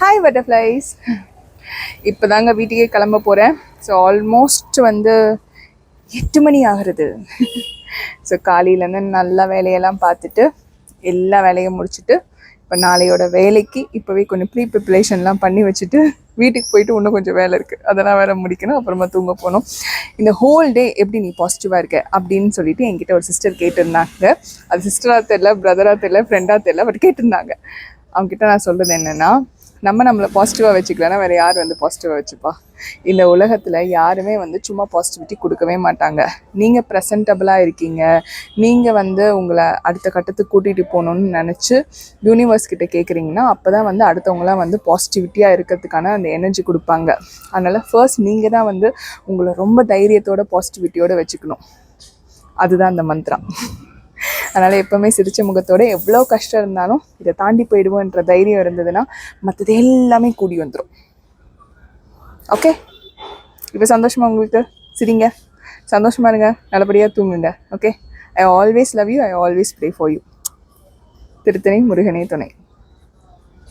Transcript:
Hi butterflies. இப்போ தாங்க வீட்டுக்கே கிளம்ப போகிறேன். ஸோ ஆல்மோஸ்ட் வந்து 8 மணி ஆகிறது. ஸோ காலையிலேருந்து நல்லா வேலையெல்லாம் பார்த்துட்டு எல்லா வேலையும் முடிச்சுட்டு இப்போ நாளையோட வேலைக்கு இப்போவே கொஞ்சம் ப்ரிப்ரேஷன்லாம் பண்ணி வச்சுட்டு வீட்டுக்கு போயிட்டு இன்னும் கொஞ்சம் வேலை இருக்குது, அதெல்லாம் வேறு முடிக்கணும். அப்புறமா தூங்க போகணும். இந்த ஹோல் டே எப்படி நீ பாசிட்டிவாக இருக்க அப்படின்னு சொல்லிட்டு என்கிட்ட ஒரு சிஸ்டர் கேட்டிருந்தாங்க. அது சிஸ்டராக தெரியல, பிரதராக தெரியல, ஃப்ரெண்டாக தெரியல, பட் கேட்டிருந்தாங்க. அவங்ககிட்ட நான் சொல்கிறது என்னென்னா, நம்மளை பாசிட்டிவாக வச்சுக்கலன்னா வேறு யார் வந்து பாசிட்டிவாக வச்சுப்பா? இந்த உலகத்தில் யாருமே வந்து சும்மா பாசிட்டிவிட்டி கொடுக்கவே மாட்டாங்க. நீங்கள் ப்ரெசன்டபுளாக இருக்கீங்க, நீங்கள் வந்து உங்களை அடுத்த கட்டத்துக்கு கூட்டிகிட்டு போகணுன்னு நினச்சி யூனிவர்ஸ் கிட்ட கேட்குறீங்கன்னா அப்போ தான் வந்து அடுத்தவங்களாம் வந்து பாசிட்டிவிட்டியாக இருக்கிறதுக்கான அந்த எனர்ஜி கொடுப்பாங்க. அதனால் ஃபர்ஸ்ட் நீங்கள் தான் வந்து உங்களை ரொம்ப தைரியத்தோட பாசிட்டிவிட்டியோடு வச்சுக்கணும். அதுதான் அந்த மந்த்ரா. அதனால் எப்போவுமே சிரித்த முகத்தோடு எவ்வளோ கஷ்டம் இருந்தாலும் இதை தாண்டி போயிடுவோன்ற தைரியம் இருந்ததுன்னா மற்றது எல்லாமே கூடி வந்துடும். ஓகே, இப்போ சந்தோஷமாக உங்களுக்கு சிரிங்க, சந்தோஷமாக இருங்க, நல்லபடியாக தூங்குங்க. Okay, I always love you, I always pray for you. Tiruttani முருகனே துணை.